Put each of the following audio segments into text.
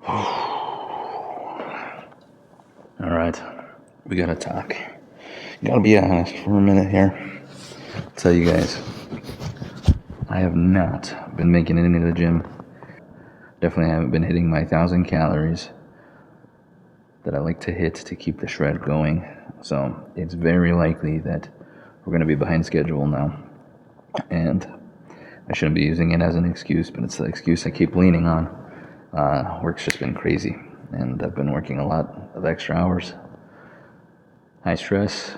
Alright, we gotta talk. Gotta be honest for a minute here. I'll tell you guys, I have not been making it into the gym. Definitely haven't been hitting my 1,000 calories that I like to hit to keep the shred going. So it's very likely that we're gonna be behind schedule now. And I shouldn't be using it as an excuse, but it's the excuse I keep leaning on. Work's just been crazy, and I've been working a lot of extra hours. High stress.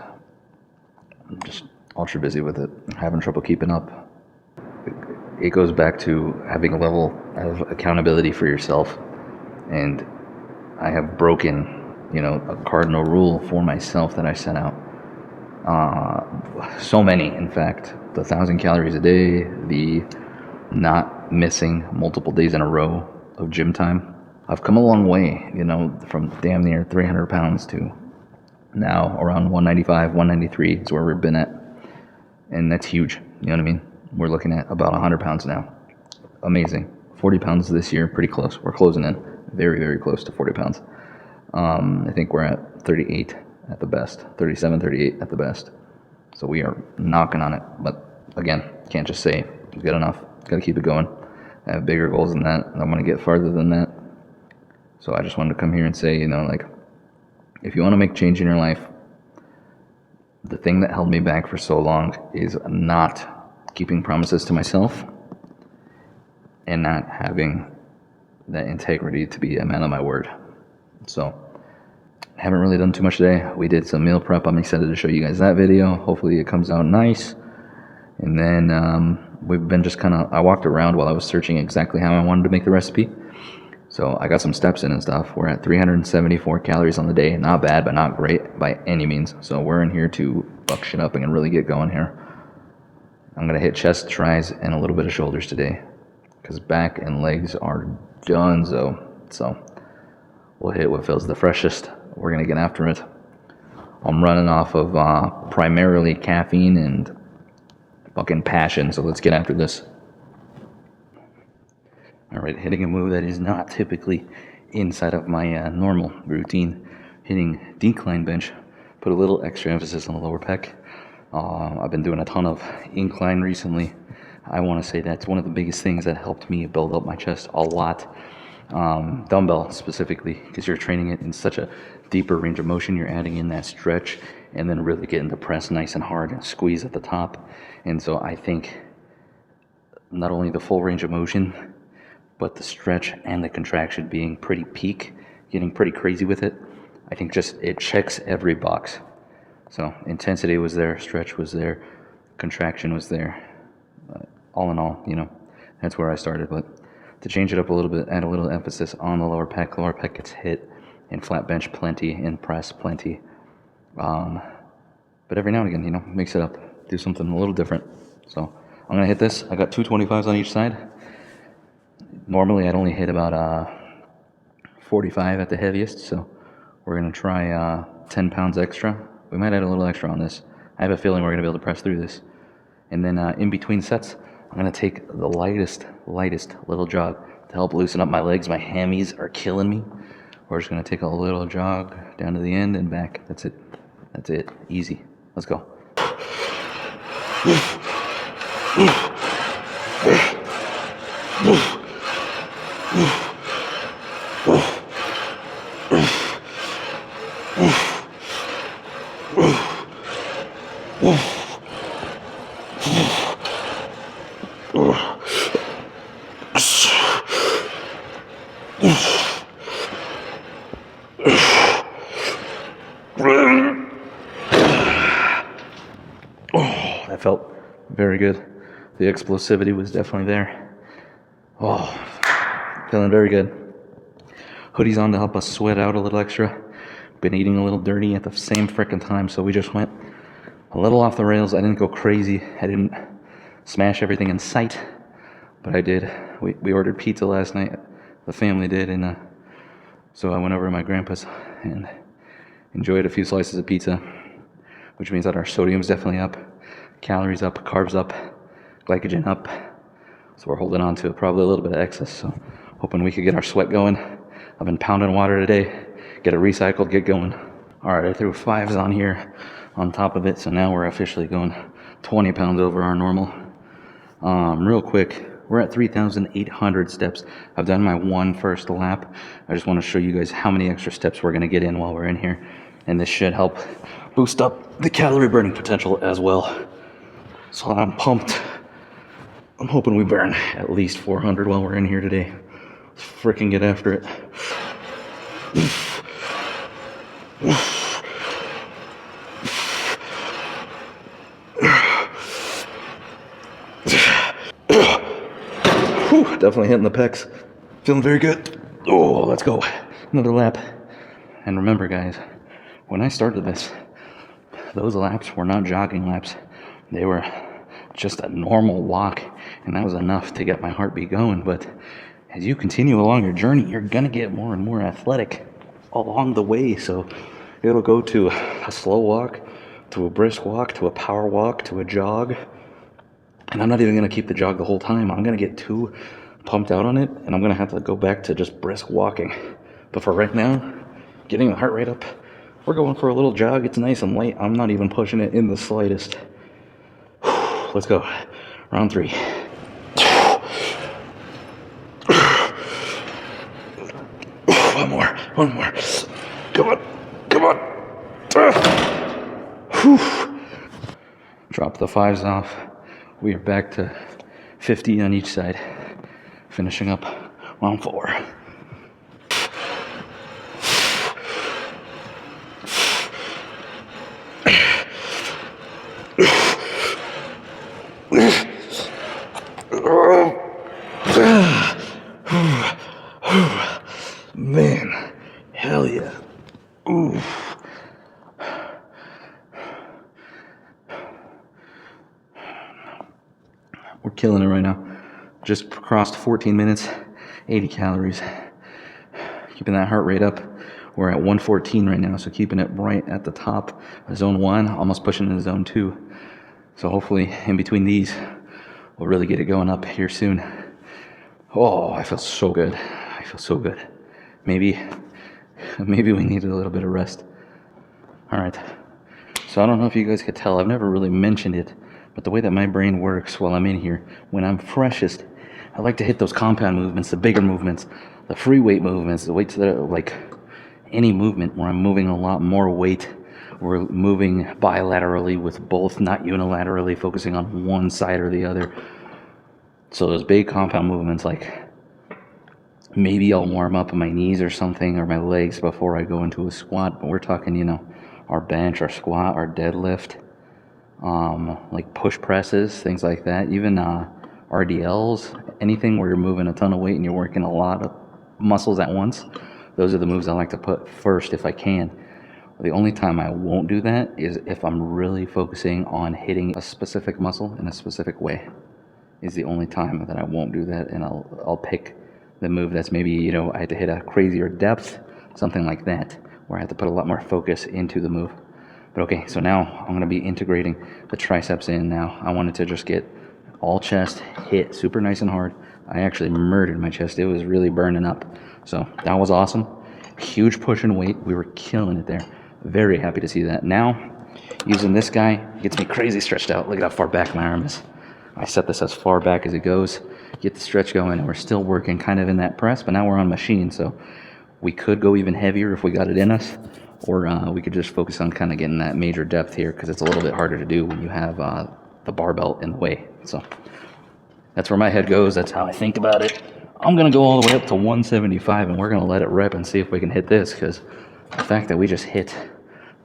I'm just ultra busy with it. Having trouble keeping up. It goes back to having a level of accountability for yourself, and I have broken, a cardinal rule for myself that I set out. So many, in fact. The 1,000 calories a day, the not missing multiple days in a row of gym time. I've come a long way, from damn near 300 pounds to now around 195, 193 is where we've been at. And that's huge, you know what I mean? We're looking at about 100 pounds now. Amazing. 40 pounds this year, pretty close. We're closing in. Very, very close to 40 pounds. I think we're at 38 at the best. 37, 38 at the best. So we are knocking on it. But again, can't just say good enough. Got to keep it going. I have bigger goals than that. I want to get farther than that. So I just wanted to come here and say, if you want to make change in your life, the thing that held me back for so long is not keeping promises to myself and not having that integrity to be a man of my word. So I haven't really done too much today. We did some meal prep. I'm excited to show you guys that video. Hopefully it comes out nice. And then we've been just I walked around while I was searching exactly how I wanted to make the recipe. So I got some steps in and stuff. We're at 374 calories on the day. Not bad, but not great by any means. So we're in here to buck shit up and really get going here. I'm going to hit chest, tris, and a little bit of shoulders today, because back and legs are donezo. So we'll hit what feels the freshest. We're going to get after it. I'm running off of primarily caffeine and fucking passion, so let's get after this. Alright, hitting a move that is not typically inside of my normal routine. Hitting decline bench. Put a little extra emphasis on the lower pec. I've been doing a ton of incline recently. I want to say that's one of the biggest things that helped me build up my chest a lot. Dumbbell specifically, because you're training it in such a deeper range of motion. You're adding in that stretch and then really getting the press nice and hard and squeeze at the top. And so I think not only the full range of motion, but the stretch and the contraction being pretty peak, getting pretty crazy with it, I think just it checks every box. So intensity was there, stretch was there, contraction was there. All in all, that's where I started. But to change it up a little bit, add a little emphasis on the lower pec. Lower pec gets hit in flat bench plenty, in press plenty. But every now and again, mix it up, do something a little different. So I'm gonna hit this. I got 225s on each side. Normally I'd only hit about 45 at the heaviest, so we're going to try 10 pounds extra. We might add a little extra on this. I have a feeling we're going to be able to press through this. And then in between sets, I'm going to take the lightest little jog to help loosen up my legs. My hammies are killing me. We're just going to take a little jog down to the end and back. That's it. Easy. Let's go. That felt very good. The explosivity was definitely there. Oh, feeling very good. Hoodie's on to help us sweat out a little extra. Been eating a little dirty at the same frickin' time, so we just went a little off the rails. I didn't go crazy. I didn't smash everything in sight, but I did. We ordered pizza last night. The family did, and so I went over to my grandpa's and enjoyed a few slices of pizza, which means that our sodium's definitely up, calories up, carbs up, glycogen up. So we're holding on to probably a little bit of excess. So hoping we could get our sweat going. I've been pounding water today. Get it recycled, get going. All right, I threw 5s on here on top of it, so now we're officially going 20 pounds over our normal. Real quick, we're at 3,800 steps. I've done my first lap. I just want to show you guys how many extra steps we're going to get in while we're in here, and this should help boost up the calorie burning potential as well. So I'm pumped. I'm hoping we burn at least 400 while we're in here today. Let's freaking get after it. Definitely hitting the pecs. Feeling very good. Oh, let's go. Another lap. And remember, guys, when I started this, those laps were not jogging laps. They were just a normal walk, and that was enough to get my heartbeat going. But as you continue along your journey, you're gonna get more and more athletic along the way. So it'll go to a slow walk, to a brisk walk, to a power walk, to a jog. And I'm not even gonna keep the jog the whole time. I'm gonna get too pumped out on it, and I'm gonna have to go back to just brisk walking. But for right now, getting the heart rate up, we're going for a little jog. It's nice and light. I'm not even pushing it in the slightest. Let's go. Round 3. One more. Come on. Drop the 5s off. We are back to 50 on each side. Finishing up round 4. Man, hell yeah. Ooh. We're killing it right now. Just crossed 14 minutes, 80 calories. Keeping that heart rate up. We're at 114 right now, so keeping it right at the top of zone 1, almost pushing into zone 2. So hopefully in between these, we'll really get it going up here soon. Oh, I feel so good. Maybe we needed a little bit of rest. All right. So I don't know if you guys could tell, I've never really mentioned it, but the way that my brain works while I'm in here, when I'm freshest, I like to hit those compound movements, the bigger movements, the free weight movements, the weights that are like any movement where I'm moving a lot more weight. We're moving bilaterally with both, not unilaterally, focusing on one side or the other. So those big compound movements, like maybe I'll warm up my knees or something, or my legs before I go into a squat, but we're talking, our bench, our squat, our deadlift, like push presses, things like that, even RDLs, anything where you're moving a ton of weight and you're working a lot of muscles at once. Those are the moves I like to put first if I can. The only time I won't do that is if I'm really focusing on hitting a specific muscle in a specific way. Is the only time that I won't do that, and I'll pick the move that's maybe, I had to hit a crazier depth, something like that, where I have to put a lot more focus into the move. But okay, so now I'm going to be integrating the triceps in now. I wanted to just get all chest hit super nice and hard. I actually murdered my chest. It was really burning up. So that was awesome. Huge push and weight. We were killing it there. Very happy to see that. Now, using this guy gets me crazy stretched out. Look at how far back my arm is. I set this as far back as it goes. Get the stretch going, and we're still working kind of in that press, but now we're on machine, so we could go even heavier if we got it in us, or we could just focus on kind of getting that major depth here, because it's a little bit harder to do when you have the barbell in the way. So that's where my head goes. That's how I think about it. I'm going to go all the way up to 175, and we're going to let it rep and see if we can hit this, because the fact that we just hit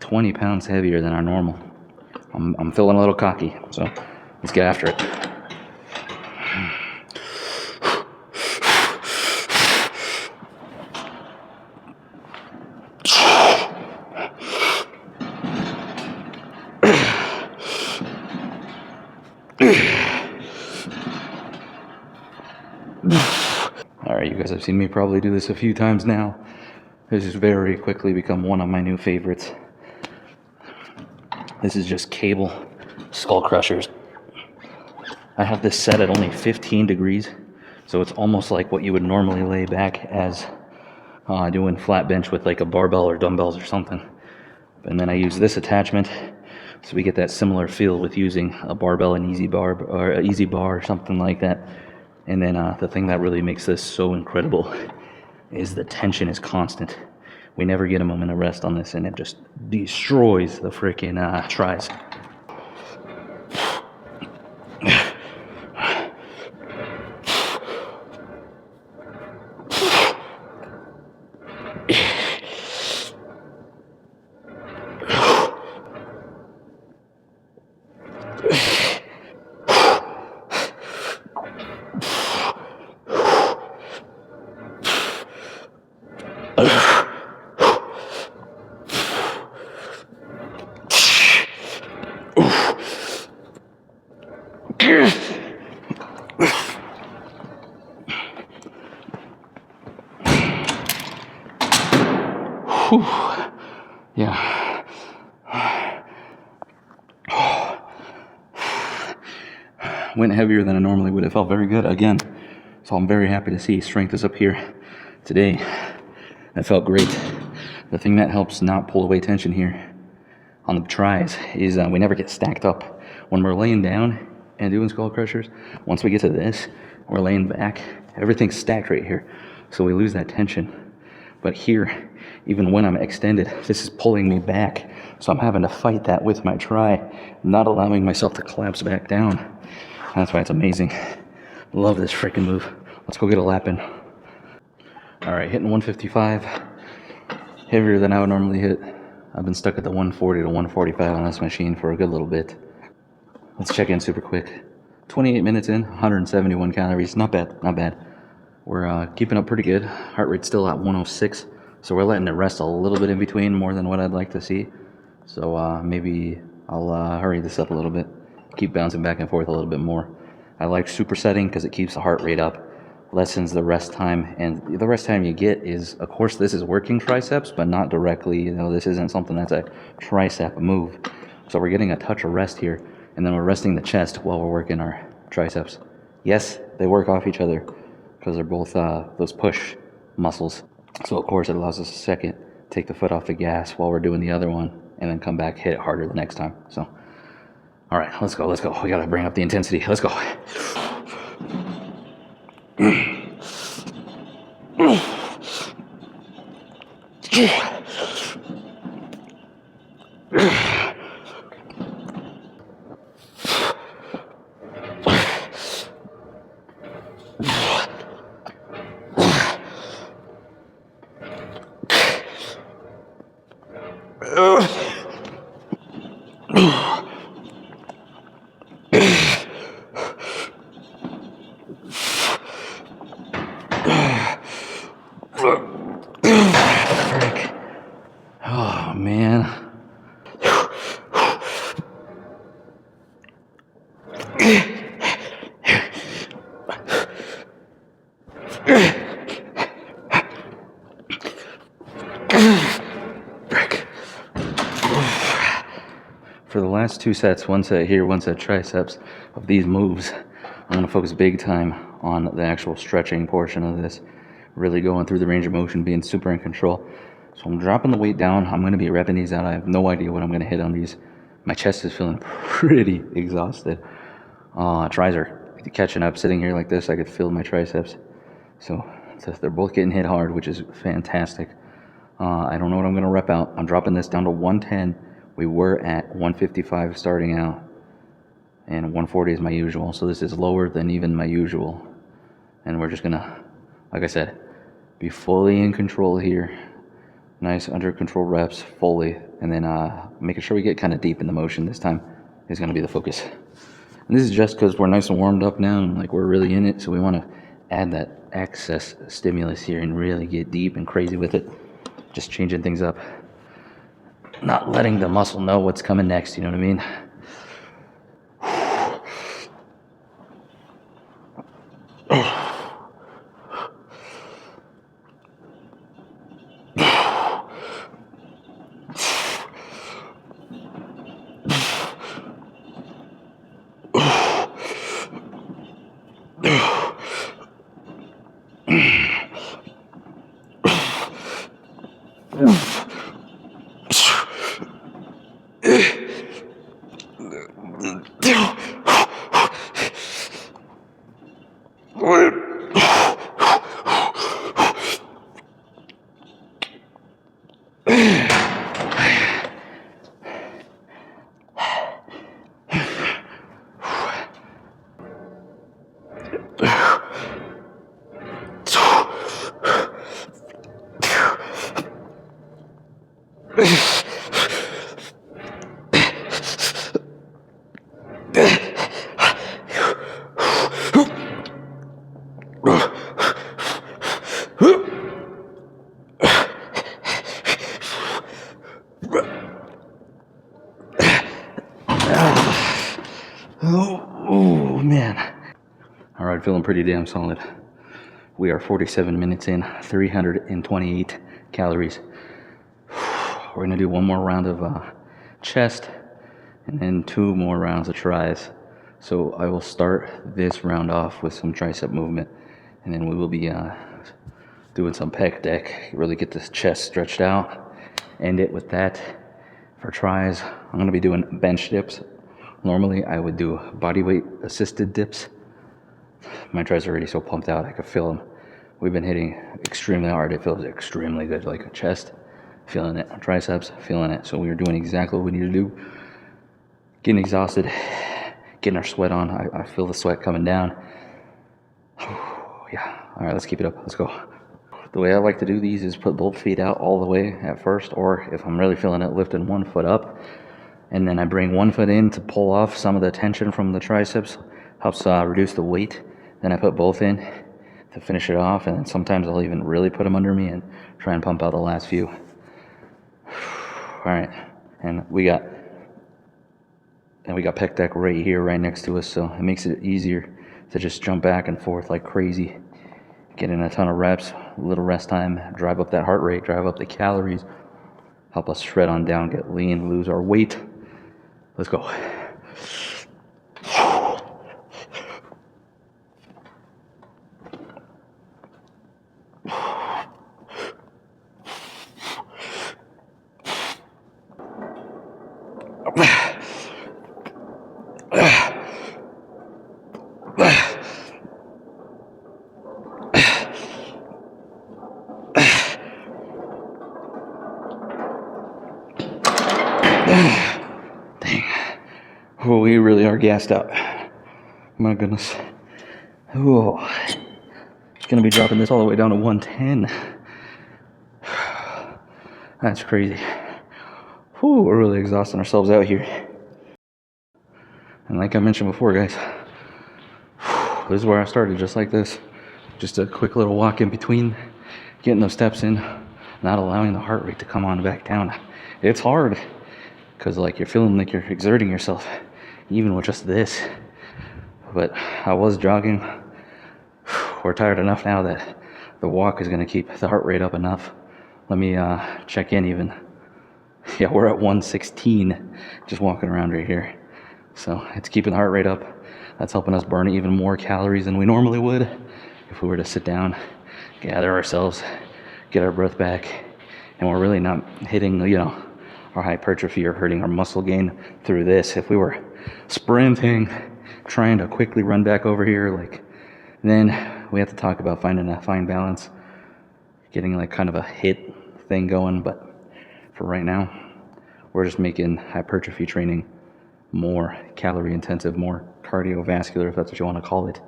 20 pounds heavier than our normal, I'm feeling a little cocky, so let's get after it. Alright, you guys have seen me probably do this a few times now. This has very quickly become one of my new favorites. This is just cable skull crushers. I have this set at only 15 degrees, so it's almost like what you would normally lay back as doing flat bench with like a barbell or dumbbells or something. And then I use this attachment so we get that similar feel with using a barbell and easy bar or something like that. And then the thing that really makes this so incredible is the tension is constant. We never get a moment of rest on this, and it just destroys the freaking tries. Whew. Yeah. Went heavier than I normally would. It felt very good again. So I'm very happy to see strength is up here today. That felt great. The thing that helps not pull away tension here on the tries is we never get stacked up. When we're laying down and doing skull crushers, once we get to this, we're laying back, everything's stacked right here. So we lose that tension. But here, even when I'm extended, this is pulling me back. So I'm having to fight that with my try, not allowing myself to collapse back down. That's why it's amazing. Love this freaking move. Let's go get a lap in. All right, hitting 155. Heavier than I would normally hit. I've been stuck at the 140 to 145 on this machine for a good little bit. Let's check in super quick. 28 minutes in, 171 calories. Not bad, not bad. We're keeping up pretty good. Heart rate's still at 106. So we're letting it rest a little bit in between, more than what I'd like to see. So maybe I'll hurry this up a little bit. Keep bouncing back and forth a little bit more. I like supersetting because it keeps the heart rate up, lessens the rest time, and the rest time you get is, of course, this is working triceps, but not directly. This isn't something that's a tricep move. So we're getting a touch of rest here, and then we're resting the chest while we're working our triceps. Yes, they work off each other because they're both those push muscles. So of course it allows us a second, take the foot off the gas while we're doing the other one, and then come back, hit it harder the next time. So, all right, let's go. We gotta bring up the intensity. Let's go. Oh man. For the last two sets, one set here, one set triceps, of these moves, I'm going to focus big time on the actual stretching portion of this, really going through the range of motion, being super in control. So I'm dropping the weight down. I'm going to be repping these out. I have no idea what I'm going to hit on these. My chest is feeling pretty exhausted. Tries are catching up. Sitting here like this, I could feel my triceps. So they're both getting hit hard, which is fantastic. I don't know what I'm going to rep out. I'm dropping this down to 110. We were at 155 starting out, and 140 is my usual. So this is lower than even my usual. And we're just going to, like I said, be fully in control here. Nice under control reps, fully. And then making sure we get kind of deep in the motion this time is going to be the focus. And this is just because we're nice and warmed up now and like we're really in it. So we want to add that excess stimulus here and really get deep and crazy with it. Just changing things up. Not letting the muscle know what's coming next, you know what I mean? Oh man. All right, feeling pretty damn solid. We are 47 minutes in, 328 calories. We're gonna do one more round of chest and then 2 more rounds of tries. So I will start this round off with some tricep movement, and then we will be doing some pec deck, really get this chest stretched out. End it with that. For tries, I'm gonna be doing bench dips. Normally I would do body weight assisted dips. My tries are already so pumped out, I could feel them. We've been hitting extremely hard. It feels extremely good, like a chest, feeling it. Triceps, feeling it. So we are doing exactly what we need to do. Getting exhausted, getting our sweat on. I feel the sweat coming down. Yeah, all right, let's keep it up. Let's go. The way I like to do these is put both feet out all the way at first, or if I'm really feeling it, lifting one foot up, and then I bring one foot in to pull off some of the tension from the triceps, helps reduce the weight. Then I put both in to finish it off, and then sometimes I'll even really put them under me and try and pump out the last few. All right, and we got pec deck right here, right next to us, so it makes it easier to just jump back and forth like crazy. Get in a ton of reps, a little rest time, drive up that heart rate, drive up the calories, help us shred on down, get lean, lose our weight. Let's go. Dang. Oh, we really are gassed out. My goodness. Oh, gonna be dropping this all the way down to 110. That's crazy. Whew, we're really exhausting ourselves out here. And like I mentioned before, guys, this is where I started, just like this. Just a quick little walk in between, getting those steps in, not allowing the heart rate to come on back down. It's hard, because like you're feeling like you're exerting yourself, even with just this. But I was jogging. We're tired enough now that the walk is going to keep the heart rate up enough. Let me check in even. Yeah, we're at 116 just walking around right here. So it's keeping the heart rate up. That's helping us burn even more calories than we normally would if we were to sit down, gather ourselves, get our breath back, and we're really not hitting, our hypertrophy or hurting our muscle gain through this. If we were sprinting, trying to quickly run back over here, then we have to talk about finding a fine balance, getting like kind of a hit thing going. But for right now, we're just making hypertrophy training more calorie intensive, more cardiovascular, if that's what you want to call it,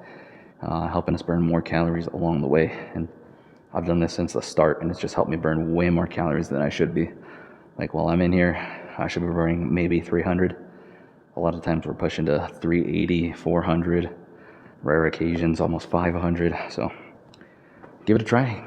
helping us burn more calories along the way. And I've done this since the start, and it's just helped me burn way more calories than I should be. Like while I'm in here, I should be burning maybe 300. A lot of times we're pushing to 380, 400, rare occasions almost 500. So give it a try.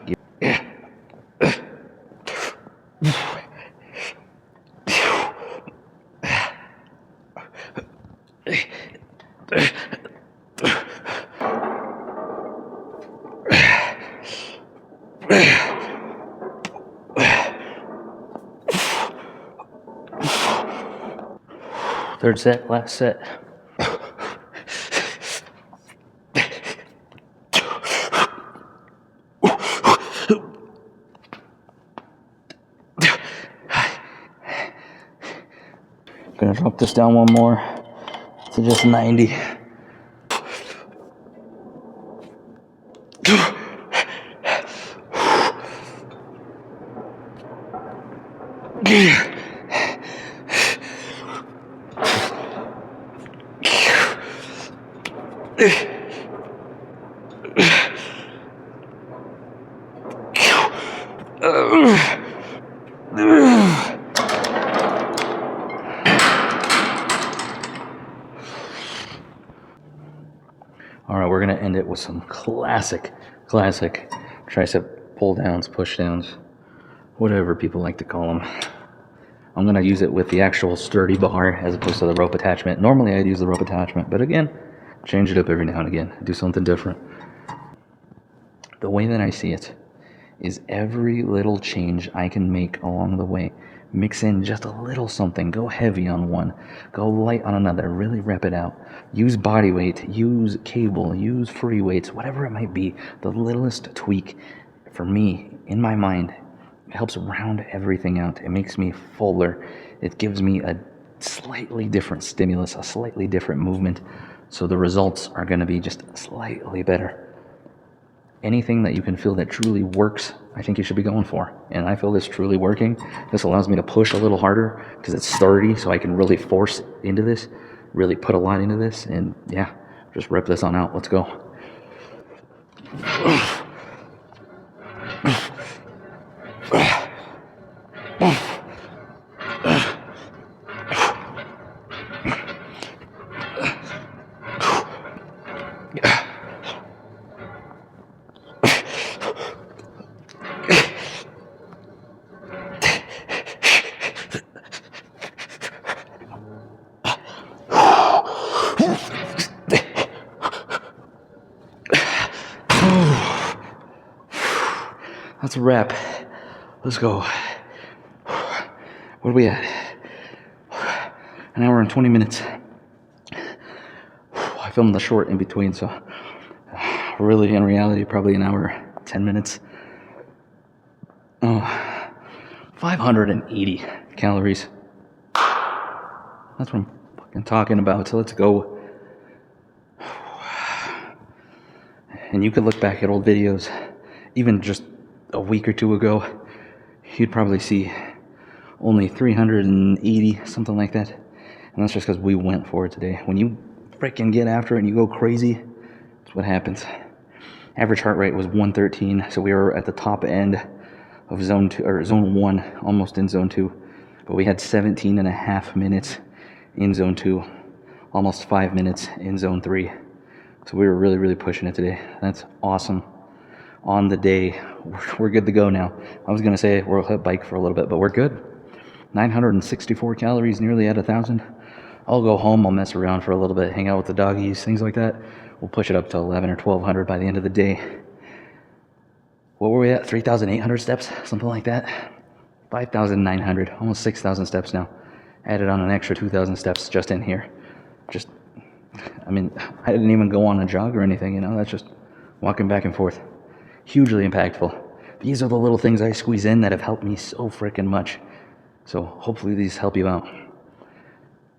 Third set, last set. Gonna drop this down one more to just 90. All right, we're gonna end it with some classic tricep pull downs, push downs, whatever people like to call them. I'm gonna use it with the actual sturdy bar as opposed to the rope attachment. Normally I'd use the rope attachment, but again, change it up every now and again. Do something different. The way that I see it is every little change I can make along the way. Mix in just a little something. Go heavy on one. Go light on another. Really rep it out. Use body weight. Use cable. Use free weights. Whatever it might be. The littlest tweak, for me, in my mind, it helps round everything out. It makes me fuller. It gives me a slightly different stimulus, a slightly different movement. So the results are going to be just slightly better. Anything that you can feel that truly works, I think you should be going for. And I feel this truly working. This allows me to push a little harder because it's sturdy, so I can really force into this, really put a lot into this, and yeah, just rip this on out. Let's go. That's a wrap. Let's go. What are we at? An hour and 20 minutes. I filmed the short in between, so really, in reality, probably an hour, 10 minutes. 580 calories. That's what I'm fucking talking about. So let's go. And you could look back at old videos, even just a week or two ago, you'd probably see only 380, something like that. And that's just because we went for it today. When you freaking get after it and you go crazy, that's what happens. Average heart rate was 113, so we were at the top end of zone 2 or zone 1, almost in zone 2. But we had 17 and a half minutes in zone 2, almost 5 minutes in zone 3. So we were really, really pushing it today. That's awesome. On the day, we're good to go now. I was gonna say we'll hit bike for a little bit, but we're good. 964 calories, nearly at 1,000. I'll go home, I'll mess around for a little bit, hang out with the doggies, things like that. We'll push it up to 11 or 1,200 by the end of the day. What were we at? 3,800 steps, something like that. 5,900, almost 6,000 steps now. Added on an extra 2,000 steps just in here. I didn't even go on a jog or anything, that's just walking back and forth. Hugely impactful. These are the little things I squeeze in that have helped me so freaking much. So hopefully these help you out.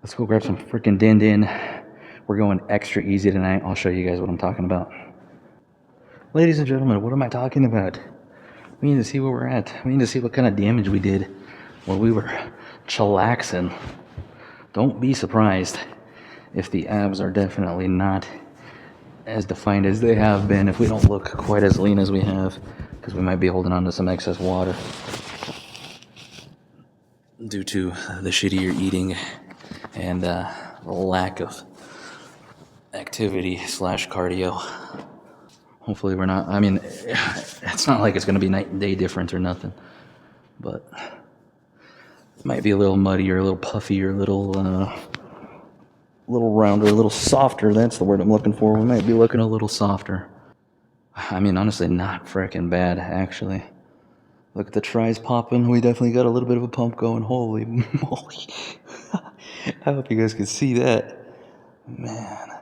Let's go grab some freaking din din. We're going extra easy tonight. I'll show you guys what I'm talking about. Ladies and gentlemen, what am I talking about? We need to see where we're at. We need to see what kind of damage we did when we were chillaxing. Don't be surprised if the abs are definitely not as defined as they have been, if we don't look quite as lean as we have, because we might be holding on to some excess water due to the shittier eating and the lack of activity / cardio. Hopefully we're not, it's not like it's going to be night and day difference or nothing, but it might be a little muddier, a little puffier, a little rounder, a little softer. That's the word I'm looking for. We might be looking a little softer. Honestly, not freaking bad, actually. Look at the tries popping. We definitely got a little bit of a pump going. Holy moly. I hope you guys can see that. Man.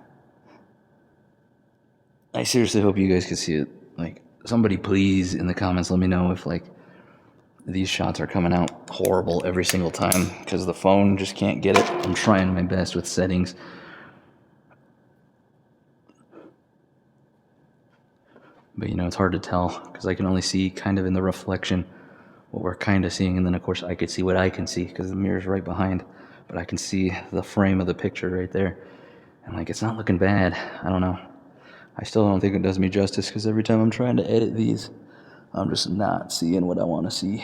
I seriously hope you guys can see it. Somebody please, in the comments, let me know if, these shots are coming out horrible every single time because the phone just can't get it. I'm trying my best with settings. But, it's hard to tell because I can only see kind of in the reflection what we're kind of seeing. And then, of course, I could see what I can see because the mirror's right behind. But I can see the frame of the picture right there. And, it's not looking bad. I don't know. I still don't think it does me justice because every time I'm trying to edit these, I'm just not seeing what I want to see.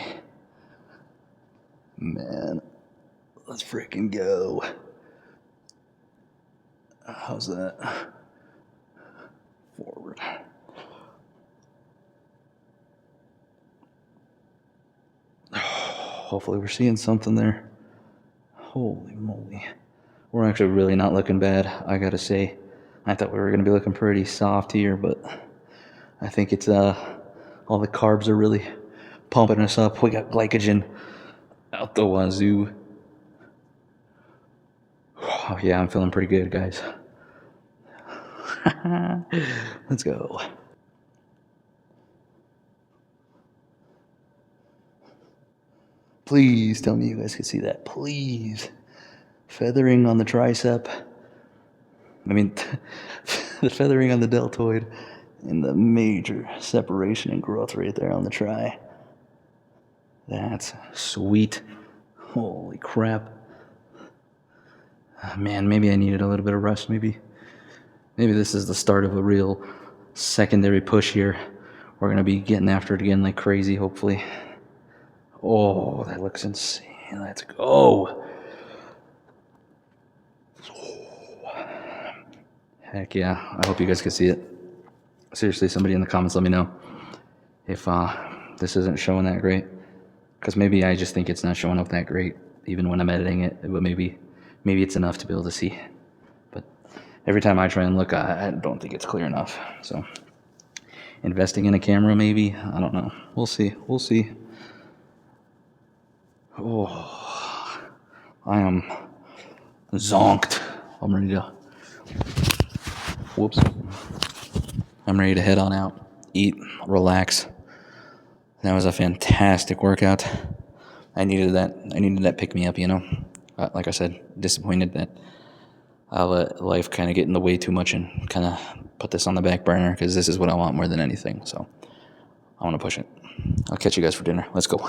Man, let's freaking go. How's that? Forward. Hopefully we're seeing something there. Holy moly. We're actually really not looking bad, I gotta say. I thought we were gonna be looking pretty soft here, but I think it's all the carbs are really pumping us up. We got glycogen out the wazoo. Oh yeah, I'm feeling pretty good, guys. Let's go. Please tell me you guys can see that. Please. Feathering on the tricep. The feathering on the deltoid. And the major separation and growth right there on the tri. That's sweet. Holy crap. Man, maybe I needed a little bit of rest. Maybe this is the start of a real secondary push here. We're going to be getting after it again like crazy, hopefully. Oh, that looks insane. Let's go. Heck yeah. I hope you guys can see it. Seriously, somebody in the comments let me know if this isn't showing that great. Because maybe I just think it's not showing up that great, even when I'm editing it. But maybe it's enough to be able to see. But every time I try and look, I don't think it's clear enough. So investing in a camera, maybe. I don't know. We'll see. Oh, I am zonked. I'm ready to... Whoops. I'm ready to head on out, eat, relax. That was a fantastic workout. I needed that pick me up, like I said, disappointed that I let life kind of get in the way too much and kind of put this on the back burner because this is what I want more than anything. So I want to push it. I'll catch you guys for dinner. Let's go.